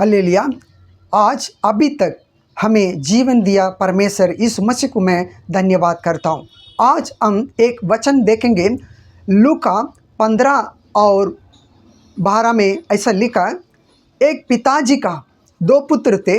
Hallelujah. आज अभी तक हमें जीवन दिया परमेश्वर यीशु मसीह को मैं धन्यवाद करता हूँ। आज हम एक वचन देखेंगे, लूका 15 और 12 में ऐसा लिखा है, एक पिताजी का 2 पुत्र थे।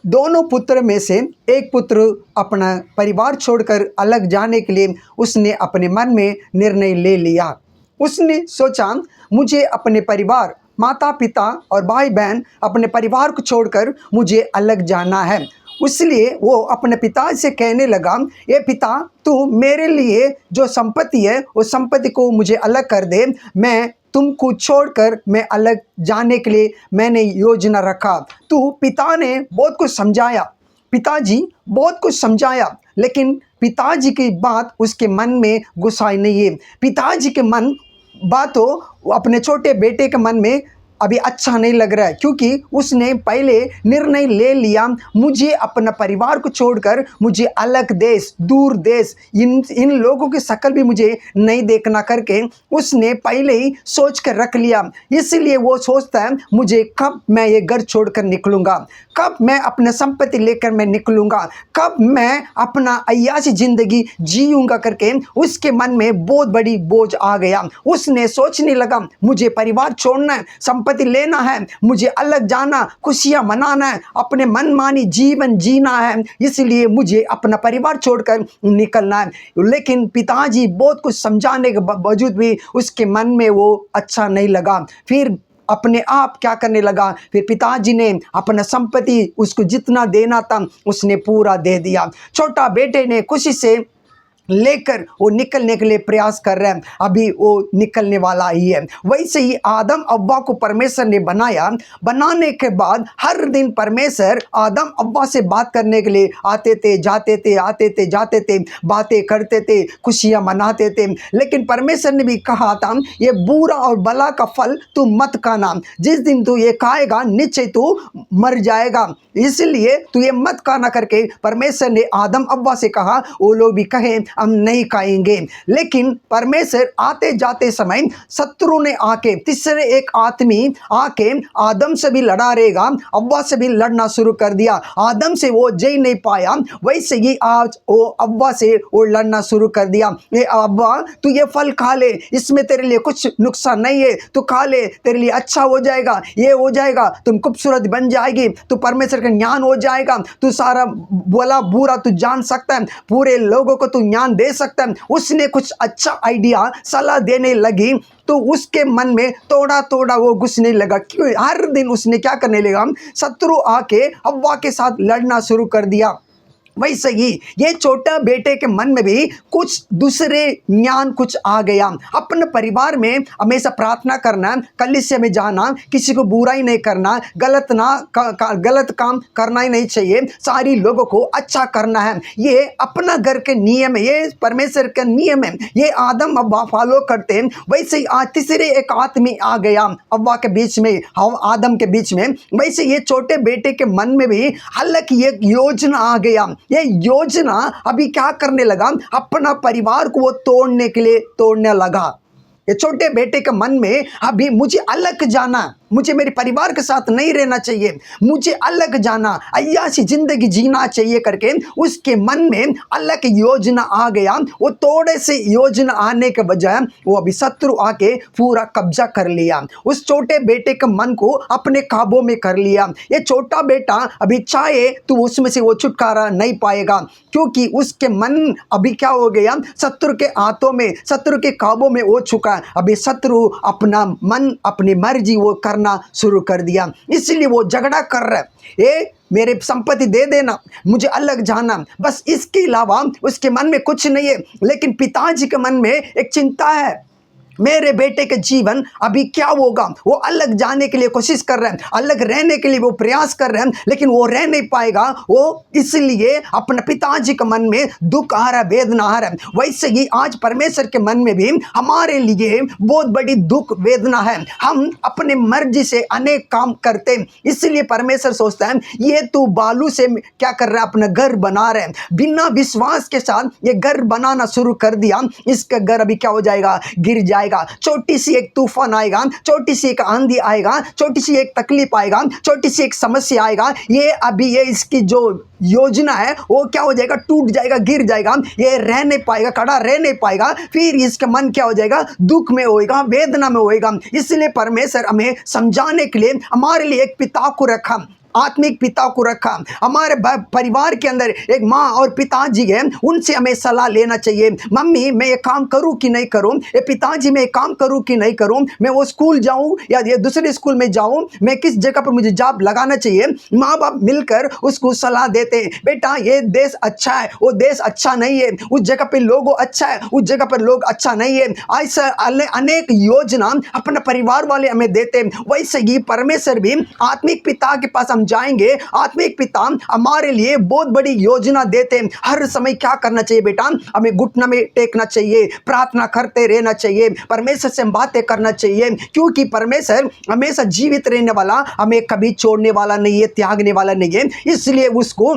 दोनों पुत्र में से एक पुत्र अपना परिवार छोड़कर अलग जाने के लिए उसने अपने मन में निर्णय ले लिया। उसने सोचा, मुझे अपने परिवार, माता पिता और भाई बहन, अपने परिवार को छोड़कर मुझे अलग जाना है। इसलिए वो अपने पिता से कहने लगा, ये पिता, तू मेरे लिए जो संपत्ति है उस संपत्ति को मुझे अलग कर दे। मैं तुमको छोड़कर मैं अलग जाने के लिए मैंने योजना रखा। तो पिता ने बहुत कुछ समझाया, पिताजी बहुत कुछ समझाया, लेकिन पिताजी की बात उसके मन में घुसाई नहीं है। पिताजी के मन बात हो अपने छोटे बेटे के मन में अभी अच्छा नहीं लग रहा है, क्योंकि उसने पहले निर्णय ले लिया, मुझे अपना परिवार को छोड़कर मुझे अलग देश, दूर देश, इन लोगों की शक्ल भी मुझे नहीं देखना करके उसने पहले ही सोच कर रख लिया। इसलिए वो सोचता है, मुझे कब मैं ये घर छोड़कर निकलूँगा, कब मैं अपने संपत्ति लेकर मैं निकलूँगा, कब मैं अपना अय्यासी ज़िंदगी जीऊँगा करके उसके मन में बहुत बड़ी बोझ आ गया। उसने सोचने लगा, मुझे परिवार छोड़ना है, संपत्ति लेना है, मुझे अलग जाना, खुशियां मनाना है, अपने मनमानी जीवन जीना है, इसलिए मुझे अपना परिवार छोड़कर निकलना है। लेकिन पिताजी बहुत कुछ समझाने के बावजूद भी उसके मन में वो अच्छा नहीं लगा। फिर अपने आप क्या करने लगा, फिर पिताजी ने अपना संपत्ति उसको जितना देना था उसने पूरा दे दिया। छोटा बेटे ने खुशी से लेकर वो निकलने के लिए प्रयास कर रहे हैं, अभी वो निकलने वाला ही है। वैसे ही आदम अव्वा को परमेश्वर ने बनाया। बनाने के बाद हर दिन परमेश्वर आदम अव्वा से बात करने के लिए आते थे, जाते थे, आते थे, जाते थे, बातें करते थे, खुशियां मनाते थे। लेकिन परमेश्वर ने भी कहा था, ये बुरा और भला का फल तू मत खाना, जिस दिन तू ये खाएगा निश्चय तू मर जाएगा, इसलिए तू ये मत खाना करके परमेश्वर ने आदम अव्वा से कहा। वो लोग भी कहे हम नहीं खाएंगे। लेकिन परमेश्वर आते जाते समय शत्रु ने आके, तीसरे एक आदमी आके आदम से भी लड़ा रहेगा, अव्वा से भी लड़ना शुरू कर दिया। आदम से वो जय नहीं पाया, वैसे ही आज वो अव्वा से वो लड़ना शुरू कर दिया। ये अव्वा, तू ये फल खा ले, इसमें तेरे लिए कुछ नुकसान नहीं है, तू खा ले, तेरे लिए अच्छा हो जाएगा, ये हो जाएगा, तुम खूबसूरत बन जाएगी, तू परमेश्वर का ज्ञान हो जाएगा, तू सारा भला बुरा तू जान सकता है, पूरे लोगों को तू ज्ञान दे सकता है। उसने कुछ अच्छा आइडिया सलाह देने लगी तो उसके मन में थोड़ा थोड़ा वो घुसने लगा। क्यों? हर दिन उसने क्या करने लगा, शत्रु आके हव्वा के साथ लड़ना शुरू कर दिया। वैसे ही ये छोटा बेटे के मन में भी कुछ दूसरे ज्ञान कुछ आ गया। अपने परिवार में हमेशा प्रार्थना करना, कलीसिया में जाना, किसी को बुराई नहीं करना, गलत काम करना ही नहीं चाहिए, सारी लोगों को अच्छा करना है, ये अपना घर के नियम है, ये परमेश्वर का नियम है, ये आदम अव्वा फॉलो करते हैं। वैसे ही आज तीसरे एक आदमी आ गया अव्वा के बीच में, आदम के बीच में। वैसे ये छोटे बेटे के मन में भी हालांकि एक योजना आ गया। ये योजना अभी क्या करने लगा, अपना परिवार को वो तोड़ने के लिए तोड़ने लगा। ये छोटे बेटे के मन में अभी मुझे अलग जाना, मुझे मेरे परिवार के साथ नहीं रहना चाहिए, मुझे अलग जाना, अय्यासी जिंदगी जीना चाहिए करके उसके मन में अलग योजना आ गया। वो थोड़े से योजना आने के बजाय वो अभी शत्रु आके पूरा कब्जा कर लिया, उस छोटे बेटे के मन को अपने काबू में कर लिया। ये छोटा बेटा अभी चाहे तो उसमें से वो छुटकारा नहीं पाएगा, क्योंकि उसके मन अभी क्या हो गया, शत्रु के हाथों में, शत्रु के काबू में हो चुका। अभी शत्रु अपना मन, अपनी मर्जी वो करना शुरू कर दिया, इसलिए वो झगड़ा कर रहा है, ये मेरे संपत्ति दे देना, मुझे अलग जाना, बस इसके अलावा उसके मन में कुछ नहीं है। लेकिन पिताजी के मन में एक चिंता है, मेरे बेटे के जीवन अभी क्या होगा। वो अलग जाने के लिए कोशिश कर रहे हैं, अलग रहने के लिए वो प्रयास कर रहे हैं, लेकिन वो रह नहीं पाएगा। वो इसलिए अपने पिताजी के मन में दुख आ रहा है, वेदना आ रहा है। वैसे ही आज परमेश्वर के मन में भी हमारे लिए बहुत बड़ी दुख वेदना है। हम अपने मर्जी से अनेक काम करते हैं, इसलिए परमेश्वर सोचता है ये तू बालू से क्या कर रहा है, अपना घर बना रहे हैं, बिना विश्वास के साथ ये घर बनाना शुरू कर दिया, इसका घर अभी क्या हो जाएगा, गिर जाएगा, आएगा, छोटी सी एक तूफान आएगा, छोटी सी एक आंधी आएगा, छोटी सी एक तकलीफ आएगा, छोटी सी एक समस्या आएगा, ये अभी ये इसकी जो योजना है वो क्या हो जाएगा, टूट जाएगा, गिर जाएगा, ये रह नहीं पाएगा, खड़ा रह नहीं पाएगा, फिर इसका मन क्या हो जाएगा, दुख में होएगा, वेदना में होएगा। इसलिए परमेश्वर हमें समझाने के लिए हमारे लिए एक पिता को रखा, आत्मिक पिता को रखा। हमारे परिवार के अंदर एक माँ और पिताजी है, उनसे हमें सलाह लेना चाहिए। मम्मी मैं ये काम करूँ कि नहीं करूँ, ये पिताजी मैं ये काम करूँ कि नहीं करूँ, मैं वो स्कूल जाऊँ या ये दूसरे स्कूल में जाऊँ, मैं किस जगह पर मुझे जॉब लगाना चाहिए। माँ बाप मिलकर उसको सलाह देते हैं, बेटा ये देश अच्छा है, वो देश अच्छा नहीं है, उस जगह पर लोग अच्छा है, उस जगह पर लोग अच्छा नहीं है। ऐसा अनेक योजना अपना परिवार वाले हमें देते हैं। वैसे ही परमेश्वर भी आत्मिक पिता के पास हम जाएंगे, आत्मिक पिता हमारे लिए बहुत बड़ी योजना देते हैं। हर समय क्या करना चाहिए बेटा, हमें घुटना में टेकना चाहिए, प्रार्थना करते रहना चाहिए, परमेश्वर से बातें करना चाहिए, क्योंकि परमेश्वर हमेशा जीवित रहने वाला, हमें कभी छोड़ने वाला नहीं है, त्यागने वाला नहीं है। इसलिए उसको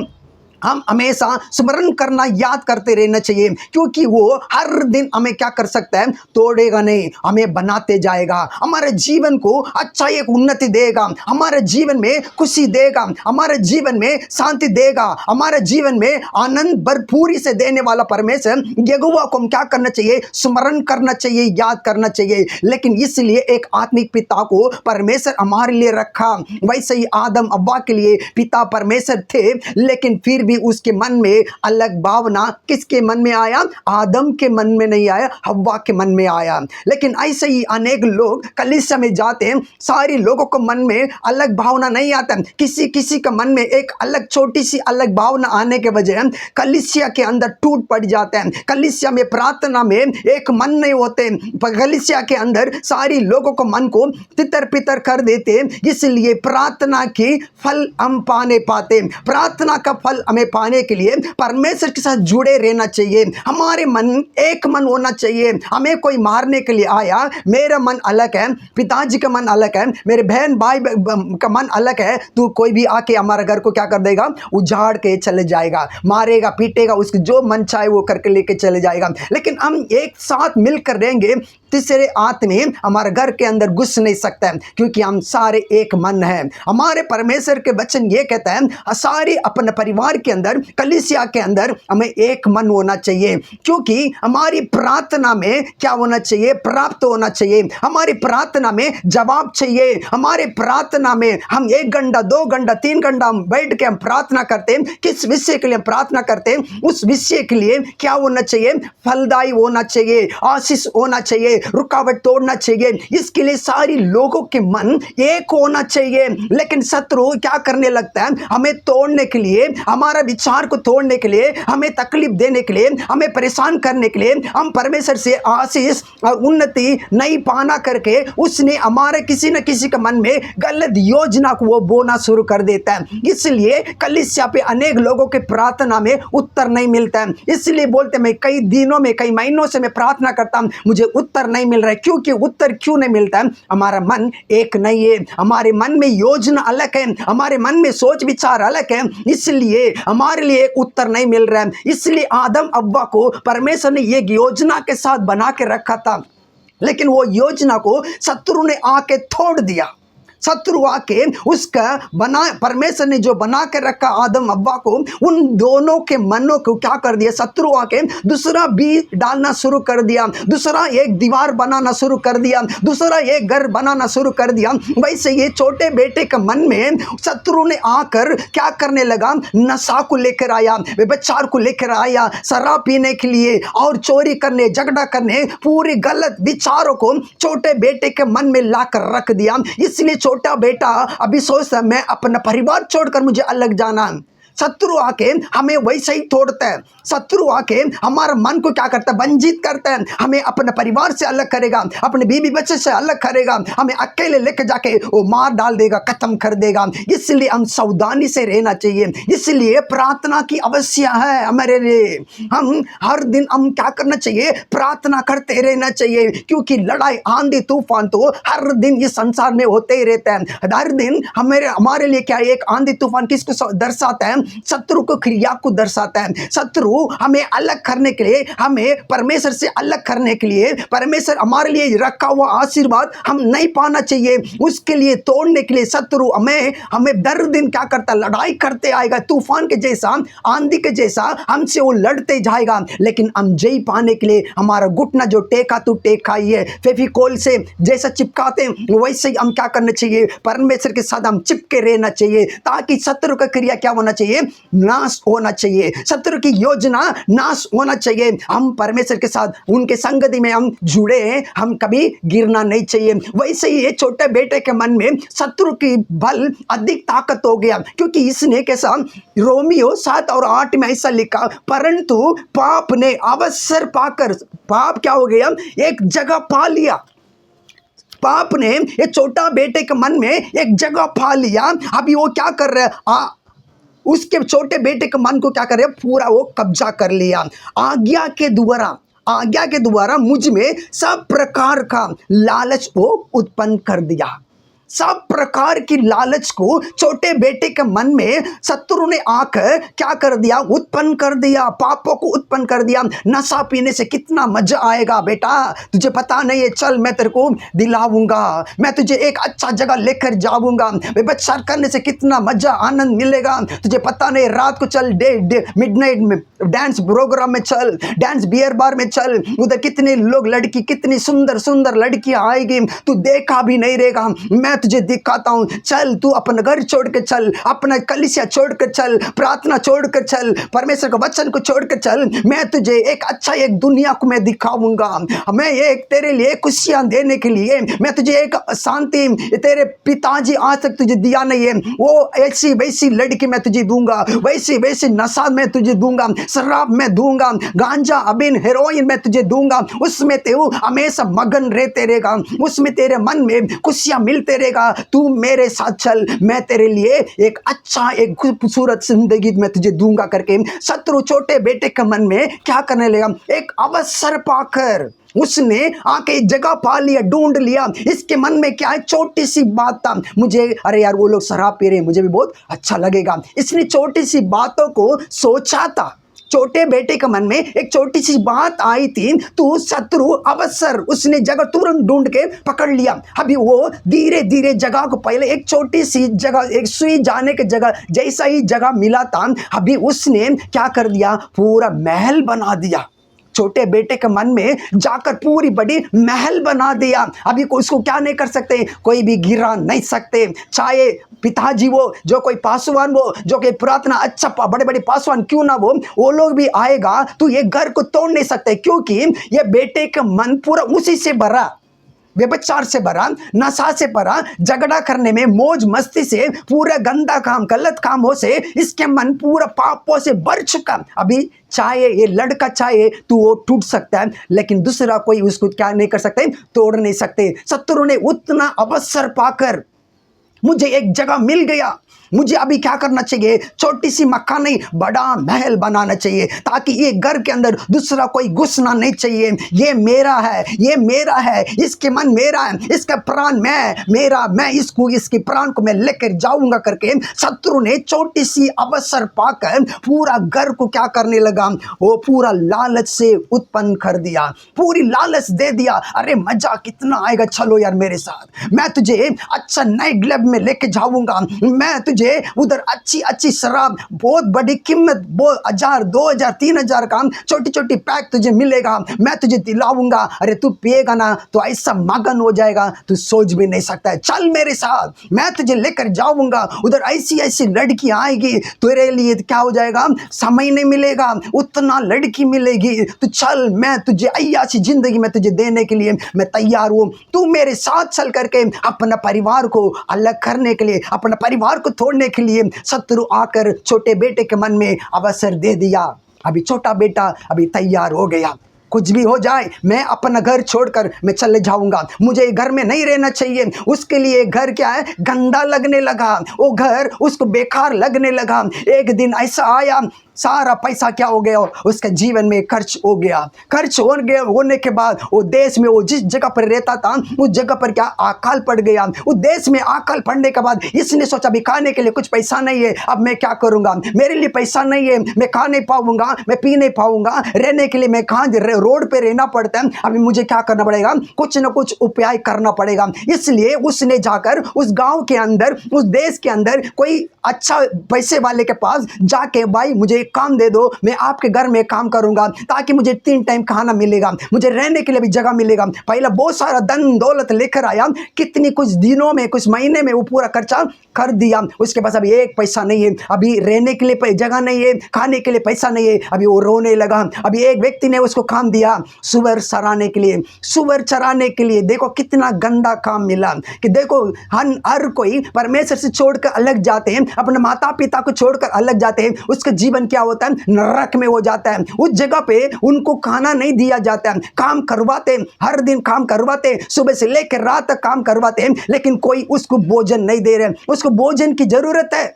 हम हमेशा स्मरण करना, याद करते रहना चाहिए, क्योंकि वो हर दिन हमें क्या कर सकता है, तोड़ेगा नहीं, हमें बनाते जाएगा, हमारे जीवन को अच्छा एक उन्नति देगा, हमारे जीवन में खुशी देगा, हमारे जीवन में शांति देगा, हमारे जीवन में आनंद भरपूरी से देने वाला परमेश्वर यहोवा को हम क्या करना चाहिए, स्मरण करना चाहिए, याद करना चाहिए। लेकिन इसलिए एक आत्मिक पिता को परमेश्वर हमारे लिए रखा। वैसे ही आदम अव्वा के लिए पिता परमेश्वर थे, लेकिन फिर उसके मन में अलग भावना किसके मन में आया, आदम के मन में नहीं आया, हव्वा के मन में आया। लेकिन ऐसे ही अनेक लोग कलीसिया में जाते हैं, सारे लोगों को मन में अलग भावना नहीं आता, किसी किसी का मन में एक अलग छोटी सी अलग भावना आने के वजह कलीसिया के अंदर टूट पड़ जाते हैं। कलीसिया में प्रार्थना में एक मन नहीं होते, कलीसिया के अंदर सारी लोगों को मन को तितर पितर कर देते, इसलिए प्रार्थना की फल हम पाने पाते। प्रार्थना का फल हमें पाने के लिए परमेश्वर के साथ जुड़े रहना चाहिए, हमारे मन एक मन होना चाहिए। हमें कोई मारने के लिए आया, मेरा मन अलग है, पिताजी का मन अलग है, मेरे बहन भाई का मन अलग है, तो कोई भी आके हमारे घर को क्या कर देगा, उजाड़ के चले जाएगा, मारेगा पीटेगा, उसको जो मन चाहे वो करके लेके चले जाएगा। लेकिन हम एक साथ मिलकर रहेंगे, तीसरे आदमी हमारे घर के अंदर घुस नहीं सकता है, क्योंकि हम सारे एक मन हैं। हमारे परमेश्वर के वचन ये कहता है, सारे अपने परिवार के अंदर, कलीसिया के अंदर हमें एक मन होना चाहिए, क्योंकि हमारी प्रार्थना में क्या होना चाहिए, प्राप्त होना चाहिए, हमारी प्रार्थना में जवाब चाहिए। हमारे प्रार्थना में हम 1 घंटा 2 घंटा 3 घंटा हम बैठ के हम प्रार्थना करते हैं, किस विषय के लिए प्रार्थना करते हैं, उस विषय के लिए क्या होना चाहिए, फलदायी होना चाहिए, आशीष होना चाहिए, रुकावट तोड़ना चाहिए। इसके लिए सारी लोगों के मन एक होना चाहिए। लेकिन शत्रु क्या करने लगता है, हमें तोड़ने के लिए, हमारा विचार को तोड़ने के लिए, हमें तकलीफ देने के लिए, हमें परेशान करने के लिए, हम परमेश्वर से आशीष और उन्नति नहीं पाना करके उसने हमारे किसी न किसी के मन में गलत योजना को वो बोना शुरू कर देता है। इसलिए कलीसिया पे अनेक लोगों के प्रार्थना में उत्तर नहीं मिलता है। इसलिए बोलते मैं कई दिनों में, कई महीनों से मैं प्रार्थना करता हूं, मुझे उत्तर नहीं मिल रहा है। क्योंकि उत्तर क्यों नहीं मिलता है, हमारा मन एक नहीं है, हमारे मन में योजना अलग है, हमारे मन में सोच विचार अलग है, इसलिए हमारे लिए एक उत्तर नहीं मिल रहा है। इसलिए आदम अव्वा को परमेश्वर ने एक योजना के साथ बना के रखा था, लेकिन वो योजना को शत्रु ने आके तोड़ दिया। शत्रु आके उसका बना, परमेश्वर ने जो बना के रखा आदम अव्वा को, उन दोनों के मनों को क्या कर दिया, शत्रु आके दूसरा बीज डालना शुरू कर दिया, दूसरा एक दीवार बनाना शुरू कर दिया, दूसरा एक घर बनाना शुरू कर दिया। वैसे ये छोटे बेटे के मन में शत्रु ने आकर क्या करने लगा, नशा को लेकर आया, व्यभिचार को लेकर आया, शराब पीने के लिए और चोरी करने, झगड़ा करने, पूरी गलत विचारों को छोटे बेटे के मन में लाकर रख दिया। इसलिए छोटा बेटा अभी सोचता है मैं अपना परिवार छोड़कर मुझे अलग जाना। शत्रु आके हमें वैसे ही तोड़ता है, शत्रु आके हमारा मन को क्या करता है, वंचित करता है, हमें अपने परिवार से अलग करेगा, अपने बीवी बच्चे से अलग करेगा, हमें अकेले लेके जाके वो मार डाल देगा, खत्म कर देगा। इसलिए हम सावधानी से रहना चाहिए। इसलिए प्रार्थना की आवश्यकता है हमारे लिए। हम हर दिन हम क्या करना चाहिए, प्रार्थना करते रहना चाहिए, क्योंकि लड़ाई आंधी तूफान तो हर दिन इस संसार में होते ही रहता है। हर दिन हमारे लिए क्या, एक आंधी तूफान किसको दर्शाता है, शत्रु को क्रिया को दर्शाता है। शत्रु हमें अलग करने के लिए, हमें परमेश्वर से अलग करने के लिए, परमेश्वर हमारे लिए रखा हुआ आशीर्वाद हम नहीं पाना चाहिए, उसके लिए तोड़ने के लिए शत्रु हमें दर दिन क्या करता, लड़ाई करते आएगा, तूफान के जैसा, आंधी के जैसा हमसे वो लड़ते जाएगा। लेकिन हम जय पाने के लिए हमारा घुटना जो टेका तो टेका ही है, फेविकोल से जैसा चिपकाते हैं वैसे ही हम क्या करना चाहिए, परमेश्वर के साथ हम चिपके रहना चाहिए, ताकि शत्रु का क्रिया क्या होना चाहिए, नाश होना चाहिए, शत्रु की योजना नाश होना चाहिए। हम परमेश्वर के साथ उनके संगति में हम जुड़े हैं, हम कभी गिरना नहीं चाहिए। वैसे ही ये छोटे बेटे के मन में शत्रु की बल अधिक ताकत हो गया, क्योंकि इसने कैसा, रोमियो 7 और 8 में ऐसा लिखा, परंतु पाप ने अवसर पाकर, पाप क्या हो गया, एक जगह पा लिया। पाप ने ये छोटा बेटे के मन में एक जगह पा लिया। अभी वो क्या कर रहा है, उसके छोटे बेटे के मन को क्या कर रहे हैं, पूरा वो कब्जा कर लिया। आज्ञा के द्वारा मुझ में सब प्रकार का लालच को उत्पन्न कर दिया। सब प्रकार की लालच को छोटे बेटे के मन में शत्रु ने आकर क्या कर दिया, उत्पन्न कर दिया, पापों को उत्पन्न कर दिया। नशा पीने से कितना मजा आएगा बेटा, तुझे पता नहीं है, चल मैं तेरे को दिलाऊंगा, मैं तुझे एक अच्छा जगह लेकर जाऊंगा, व्यभिचार करने से कितना मजा आनंद मिलेगा, तुझे पता नहीं, रात को चल मिडनाइट में डांस प्रोग्राम में चल, डांस बियर बार में चल, उधर कितने लोग, लड़की कितनी सुंदर सुंदर लड़कियां आएगी, तू देखा भी नहीं रहेगा, मैं तुझे दिखाता हूं, चल तू अपना घर छोड़ के चल, अपना कलीसिया छोड़ कर चल, प्रार्थना छोड़ कर चल, परमेश्वर के वचन को छोड़ कर चल, मैं तुझे एक अच्छा एक दुनिया को मैं दिखाऊंगा, मैं एक तेरे लिए खुशियां देने के लिए, मैं तुझे एक शांति तेरे पिताजी आज तक तुझे दिया नहीं है, वो ऐसी वैसी लड़की मैं तुझे दूंगा, वैसी वैसी नशा मैं तुझे दूंगा, शराब मैं दूंगा, गांजा अबीन हेरोइन मैं तुझे दूंगा, उसमें तू हमेशा मगन रहते रहेगा, उसमें तेरे मन में खुशियां मिलते रहेगा, तू मेरे साथ चल, मैं तेरे लिए एक अच्छा एक खूबसूरत जिंदगी मैं तुझे दूंगा करके शत्रु छोटे बेटे के मन में क्या करने लगा, एक अवसर पाकर उसने आके जगह पा लिया, ढूंढ लिया। इसके मन में क्या है, छोटी सी बात था, मुझे अरे यार वो लोग शराब पी रहे हैं, मुझे भी बहुत अच्छा लगेगा, इसने छोटी सी बातों को सोचा था। छोटे बेटे के मन में एक छोटी सी बात आई थी, तो शत्रु अवसर उसने जगह तुरंत ढूंढ के पकड़ लिया। अभी वो धीरे धीरे जगह को, पहले एक छोटी सी जगह, एक सुई जाने की जगह जैसा ही जगह मिला था, अभी उसने क्या कर दिया, पूरा महल बना दिया। छोटे बेटे के मन में जाकर पूरी बड़ी महल बना दिया। अभी उसको क्या नहीं कर सकते, कोई भी गिरा नहीं सकते, चाहे पिताजी वो, जो कोई पासवान वो, जो कि पुरातना अच्छा बड़े बड़े पासवान क्यों ना वो लोग भी आएगा तो ये घर को तोड़ नहीं सकते, क्योंकि ये बेटे का मन पूरा उसी से भरा, व्यभिचार से भरा, नशा से भरा, झगड़ा करने में, मौज मस्ती से, पूरा गंदा काम, गलत कामों से इसके मन पूरा पापों से भर चुका। अभी चाहे ये लड़का चाहे तो वो टूट सकता है, लेकिन दूसरा कोई उसको क्या नहीं कर सकते, तोड़ नहीं सकते। शत्रु ने उतना अवसर पाकर, मुझे एक जगह मिल गया, मुझे अभी क्या करना चाहिए, छोटी सी मकान नहीं, बड़ा महल बनाना चाहिए, ताकि ये घर के अंदर दूसरा कोई घुसना नहीं चाहिए, ये मेरा है, ये मेरा है, इसके मन मेरा है, इसका प्राण मैं इसको, इसके प्राण को मैं लेकर जाऊंगा करके शत्रु ने छोटी सी अवसर पाकर पूरा घर को क्या करने लगा, वो पूरा लालच से उत्पन्न कर दिया, पूरी लालच दे दिया। अरे मजा कितना आएगा, चलो यार मेरे साथ, मैं तुझे अच्छा नाइट क्लब में लेके जाऊंगा, मैं तुझे उधर अच्छी अच्छी शराब, बहुत बड़ी कीमत, 1000 2000 3000 का छोटी छोटी पैक तुझे मिलेगा, मैं तुझे दिलाऊंगा। अरे तू पिएगा ना तो ऐसा मगन हो जाएगा, तू सोच भी नहीं सकता है, चल मेरे साथ, मैं तुझे लेकर जाऊंगा, उधर ऐसी ऐसी लड़की आएगी, तेरे लिए क्या हो जाएगा, समय नहीं मिलेगा, उतना लड़की मिलेगी, तू चल, मैं तुझे अय्याशी जिंदगी में तुझे देने के लिए मैं तैयार हूं, तू मेरे साथ चल करके अपना परिवार को अलग करने के लिए, अपना परिवार को तोड़ने के लिए शत्रु आकर छोटे बेटे के मन में अवसर दे दिया। अभी छोटा बेटा अभी तैयार हो गया, कुछ भी हो जाए मैं अपना घर छोड़कर मैं चले जाऊंगा, मुझे घर में नहीं रहना चाहिए। उसके लिए घर क्या है, गंदा लगने लगा, वो घर उसको बेकार लगने लगा। एक दिन ऐसा आया, सारा पैसा क्या हो गया, उसके जीवन में खर्च हो गया। खर्च होने के बाद वो देश में, वो जिस जगह पर रहता था उस जगह पर क्या अकाल पड़ गया। उस देश में अकाल पड़ने के बाद इसने सोचा अभी खाने के लिए कुछ पैसा नहीं है, अब मैं क्या करूंगा, मेरे लिए पैसा नहीं है, मैं खा नहीं पाऊंगा, मैं पी नहीं पाऊंगा, रहने के लिए मैं कहाँ रोड पे रहना पड़ता है, अभी मुझे क्या करना पड़ेगा, कुछ ना कुछ उपाय करना पड़ेगा। इसलिए उसने जाकर उस गांव के अंदर, उस देश के अंदर कोई अच्छा पैसे वाले के पास जाके, भाई मुझे एक काम दे दो, मैं आपके घर में काम करूंगा ताकि मुझे 3 टाइम खाना मिलेगा, मुझे रहने के लिए भी जगह मिलेगा। पहला बहुत सारा धन दौलत लेकर आया, कितनी कुछ दिनों में, कुछ महीने में वो पूरा खर्चा कर दिया। उसके पास अभी एक पैसा नहीं है, अभी रहने के लिए जगह नहीं है, खाने के लिए पैसा नहीं है। अभी वो रोने लगा। अभी एक व्यक्ति ने उसको काम दिया सुअर चराने के लिए, सुअर चराने के लिए। देखो कितना गंदा काम मिला कि देखो हर कोई परमेश्वर से छोड़कर अलग जाते हैं, अपने माता पिता को छोड़कर अलग जाते हैं, उसका जीवन क्या होता है, नरक में हो जाता है। उस जगह पे उनको खाना नहीं दिया जाता है, काम करवाते, हर दिन काम करवाते, सुबह से लेकर रात तक काम करवाते हैं, लेकिन कोई उसको भोजन नहीं दे रहे। उसको भोजन की जरूरत है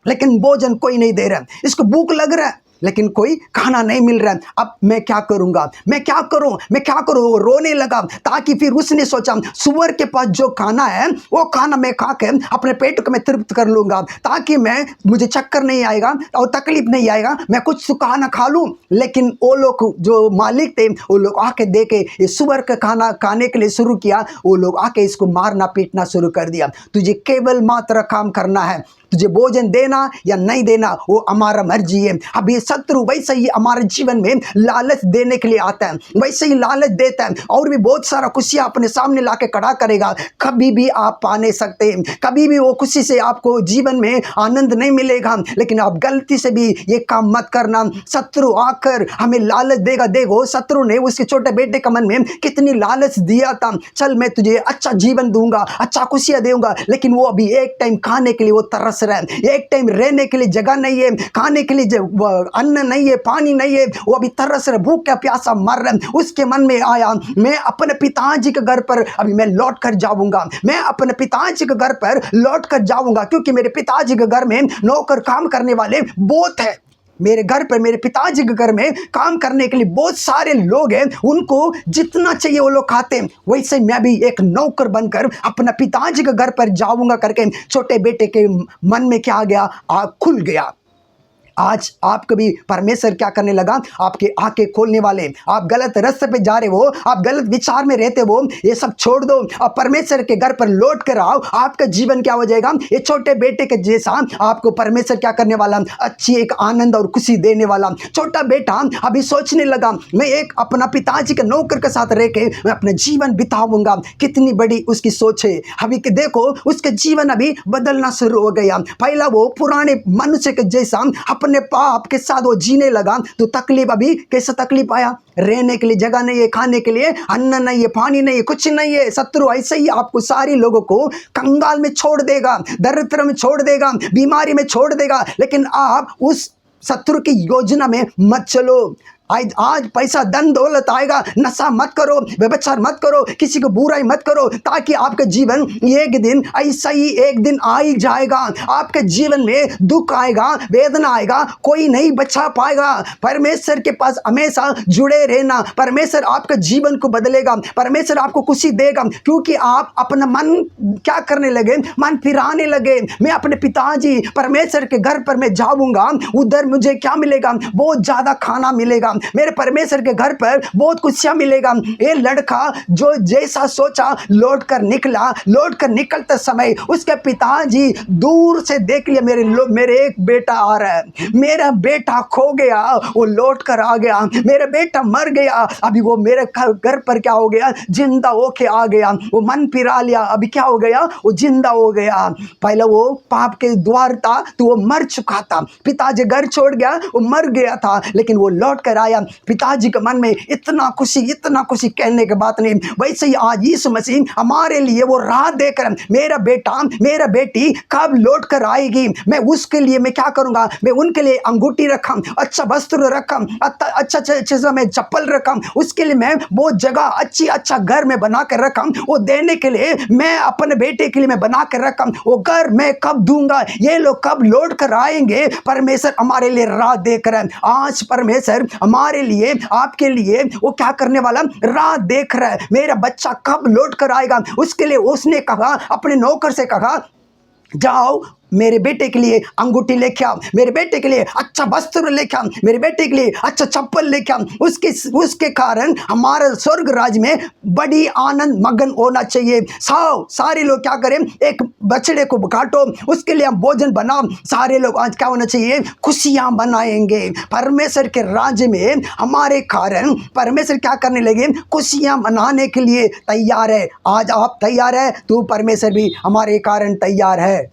लेकिन भोजन कोई नहीं दे रहा। इसको भूख लग रहा है लेकिन कोई खाना नहीं मिल रहा है। अब मैं क्या करूंगा, मैं क्या करूं, मैं क्या करूं, वो रोने लगा। ताकि फिर उसने सोचा सुअर के पास जो खाना है वो खाना मैं खा के अपने पेट को मैं तृप्त कर लूंगा, ताकि मुझे चक्कर नहीं आएगा और तकलीफ नहीं आएगा, मैं कुछ खाना खा लूं। लेकिन वो लोग जो मालिक थे वो लोग आके देखे ये सुअर का खाना खाने के लिए शुरू किया, वो लोग आके इसको मारना पीटना शुरू कर दिया। तुझे केवल मात्र काम करना है, तुझे भोजन देना या नहीं देना वो हमारा मर्जी है। अब ये शत्रु वैसे ही हमारे जीवन में लालच देने के लिए आता है, वैसे ही लालच देता है और भी बहुत सारा खुशियां अपने सामने लाके खड़ा करेगा। कभी भी आप पा नहीं सकते, कभी भी वो खुशी से आपको जीवन में आनंद नहीं मिलेगा। लेकिन आप गलती से भी ये काम मत करना। शत्रु आकर हमें लालच देगा। देखो शत्रु ने उसके छोटे बेटे के मन में कितनी लालच दिया था, चल मैं तुझे अच्छा जीवन दूंगा, अच्छा खुशियां दूंगा। लेकिन वो अभी एक टाइम खाने के लिए वो तरस रहा है, एक टाइम रहने के लिए जगह नहीं है, खाने के लिए अन्न नहीं है, पानी नहीं है, वो अभी तरस रहा, भूख का प्यासा मर रहा है। उसके मन में आया मैं अपने पिताजी के घर पर अभी मैं लौट कर जाऊंगा, मैं अपने पिताजी के घर पर लौट कर जाऊंगा, क्योंकि मेरे पिताजी के घर में नौकर काम करने वाले बहुत है। मेरे घर पर, मेरे पिताजी के घर में काम करने के लिए बहुत सारे लोग हैं, उनको जितना चाहिए वो लोग खाते हैं। वैसे मैं भी एक नौकर बनकर अपना पिताजी के घर पर जाऊंगा करके छोटे बेटे के मन में क्या आ गया, आग खुल गया। आज आपको भी परमेश्वर क्या करने लगा, आपके आंखें खोलने वाले। आप गलत रास्ते पे जा रहे हो, आप गलत विचार में रहते हो, ये सब छोड़ दो, आप परमेश्वर के घर पर लौट कर आओ। आपका जीवन क्या हो जाएगा, ये छोटे बेटे के जैसा आपको परमेश्वर क्या करने वाला, अच्छी एक आनंद और खुशी देने वाला। छोटा बेटा अभी सोचने लगा मैं एक अपना पिताजी के नौकर के साथ रह के मैं अपना जीवन बिताऊंगा। कितनी बड़ी उसकी सोच है। अभी देखो उसका जीवन अभी बदलना शुरू हो गया। पहला वो पुराने मनुष्य के जैसा अपने पाप के साथ वो जीने लगा, तो तकलीफ अभी कैसा तकलीफ आया, रहने के लिए जगह नहीं है, खाने के लिए अन्न नहीं है, पानी नहीं है, कुछ नहीं है। शत्रु ऐसे ही आपको सारी लोगों को कंगाल में छोड़ देगा, दरिद्र में छोड़ देगा, बीमारी में छोड़ देगा। लेकिन आप उस शत्रु की योजना में मत चलो। आज पैसा धन दौलत आएगा, नशा मत करो, व्यभिचार मत करो, किसी को बुराई मत करो, ताकि आपका जीवन एक दिन ऐसा ही एक दिन आ ही जाएगा। आपके जीवन में दुख आएगा, वेदना आएगा, कोई नहीं बचा पाएगा। परमेश्वर के पास हमेशा जुड़े रहना, परमेश्वर आपके जीवन को बदलेगा, परमेश्वर आपको खुशी देगा। क्योंकि आप अपना मन क्या करने लगे, मन फिराने लगे। मैं अपने पिताजी परमेश्वर के घर पर मैं जाऊंगा, उधर मुझे क्या मिलेगा, बहुत ज्यादा खाना मिलेगा, मेरे परमेश्वर के घर पर बहुत खुशियां मिलेगा। ये लड़का जो जैसा सोचा लौट कर निकला, लौट कर निकलते समय उसके पिताजी दूर से देख लिया, मेरे एक बेटा आ रहा है, मेरा बेटा खो गया, वो लौट कर आ गया, मेरा बेटा मर गया, अभी वो मेरे घर पर क्या हो गया, जिंदा होके आ गया। वो मन फिरा लिया, अभी क्या हो गया, वो जिंदा हो गया। पहले वो पाप के द्वार था तो वो मर चुका था, पिताजी घर छोड़ गया, वो मर गया था, लेकिन वो लौट कर आया। आया। पिताजी के मन में इतना खुशी कहने के बात नहीं। वैसे ही आज यीशु मसीह हमारे लिए वो राह देकर मेरा बेटा मेरा बेटी कब लौट कर आएगी, मैं उसके लिए मैं क्या करूंगा, मैं उनके लिए अंगूठी रखा, अच्छा वस्त्र रखा, अच्छा मैं चप्पल रखा, उसके लिए मैं वो जगह अच्छा घर में बना कर रखा, वो देने के लिए मैं अपने बेटे के लिए मैं बना कर रखा, वो घर मैं कब दूंगा, ये लोग कब लौट कर आएंगे। परमेश्वर हमारे लिए राह देख रहा है। आज परमेश्वर हमारे लिए आपके लिए वो क्या करने वाला, राह देख रहा है। मेरा बच्चा कब लौट कर आएगा, उसके लिए उसने कहा, अपने नौकर से कहा, जाओ मेरे बेटे के लिए अंगूठी लेके आओ, मेरे बेटे के लिए अच्छा वस्त्र लेके आओ, मेरे बेटे के लिए अच्छा चप्पल लेके आओ। उसके कारण हमारे स्वर्ग राज में बड़ी आनंद मगन होना चाहिए। सारे लोग क्या करें, एक बछड़े को काटो, उसके लिए हम भोजन बनाओ, सारे लोग आज क्या होना चाहिए, खुशियां मनाएंगे। परमेश्वर के राज्य में हमारे कारण परमेश्वर क्या करने लगे, खुशियां मनाने के लिए तैयार है। आज आप तैयार है तो परमेश्वर भी हमारे कारण तैयार है।